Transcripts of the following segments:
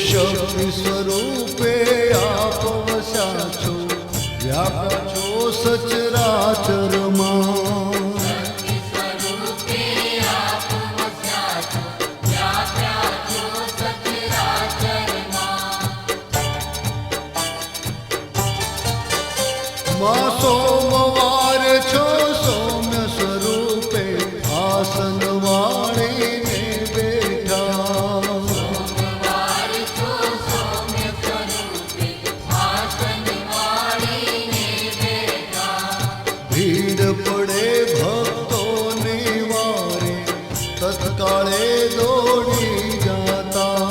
શક્તિ સ્વરૂપે આપ વસ્યા છો, વ્યાપ્યા છો સચરાચરમાં. માં સોમવાર છો સૌમ્ય સ્વરૂપે આસન વાળીને બેઠા. ભીડ પડે ભક્તોની વારે તત્કાળે દોડી જાતા.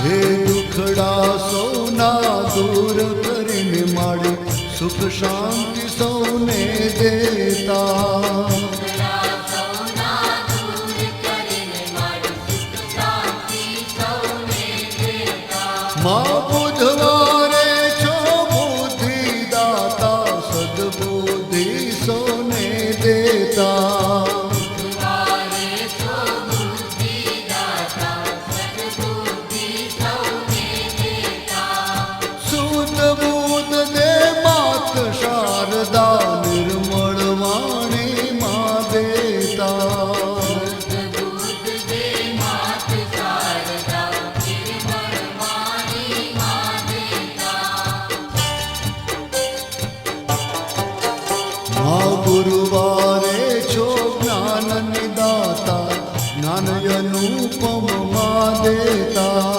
હે દુખડા સૌના દૂર કરીને માડી સુખ શાંતિ સૌને દેતા. મા બુધવારે છો બુદ્ધિ દાતા, સદબુદ્ધિ સૌને દેતા. શારદા નિર્મળ વાણી માં દેતા. મા ગુરુવારે છો જ્ઞાનની દાતા, જ્ઞાન અનુપમ માં દેતા.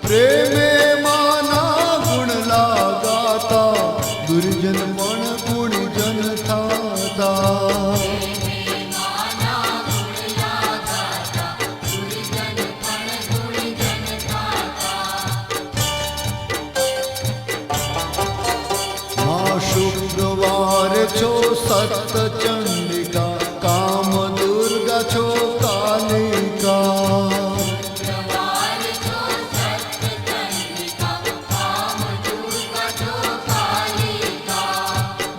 પ્રેમે માના ગુણ લાગાતા, દુર્જન પણ ગુણજન થાતા. મા શુક્રવાર છો સત ચંડિકા, કામ દુર્ગા છો કાલિકા.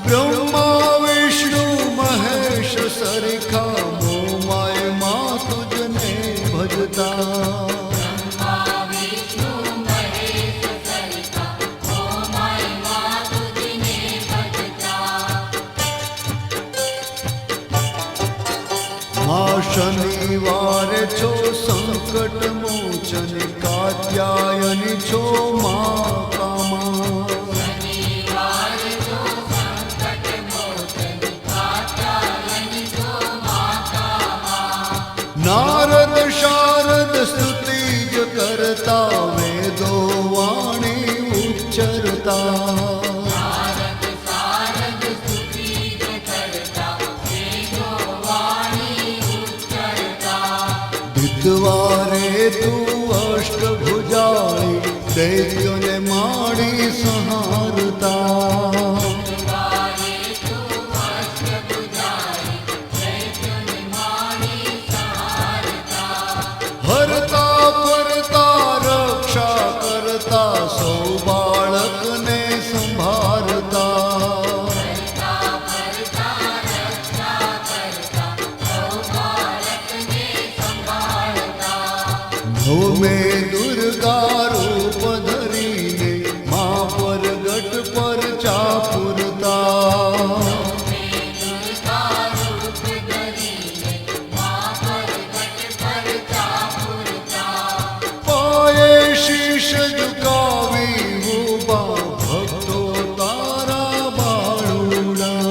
બ્રહ્મા વિષ્ણુ મહેશ સરિખા, મોમાય માં તુજને ભજતા. મા શનિવારે છો સંકટ મોચન, કાત્યાયની છો મા કામા. નારદ શારદ સ્તુતિ જ કરતા, વેદો વાણી ઉચ્ચરતા. દ્વિતવારે તું અષ્ટભુજાળી, દૈત્યોને માડી સંહારતા. હરતા ફરતા રક્ષા કરતા, સૌ બાળકને સંભાળતા. નવમે દુર્ગા રૂપ ધરીને મા પરગટ પર ચાપુરતા. પાયે શીશ ઝુકાવી ઉભા, ભક્તો તારા બાળુડા.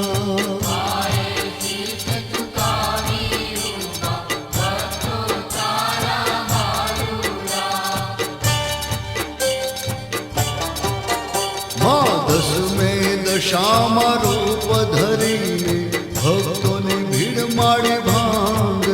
દસમે દશામાં રૂપ ધરીને ભક્તોની ભીડ માડી ભાંગ.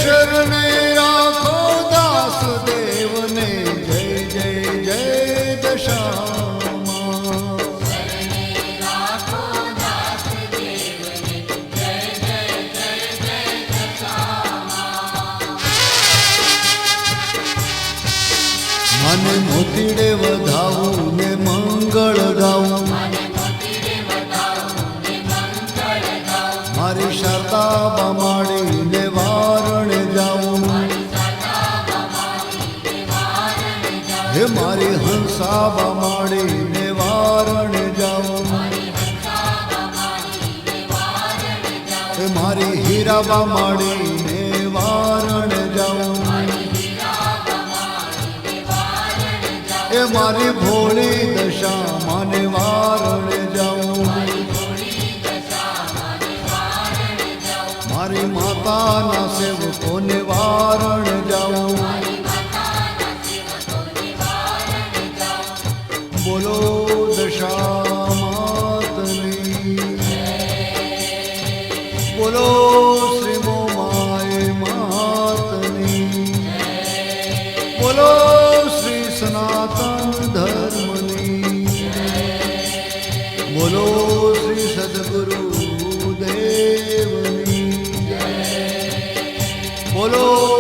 શરણે રાખો દાસ દેવને જય જય જય દશામાં મને મોતીડે વધાવું ને મંગળ ગાવું મારી શારદા બામાડીને વારણે જાઉં હે મારી હંસા બામાડીને વારણે જાઉં હે મારી હીરા બામાડીને વારણે જાઉં એ મારી ભોળી દશા માને વારણે જાઉં મારી માતાના સેવકોને વારણ જાઉં બોલો દશા માતની બોલો શ્રી મોમાય માતની બોલો શ્રી સનાતન ધર્મની બોલો શ્રી સદગુરુ દેવની બોલો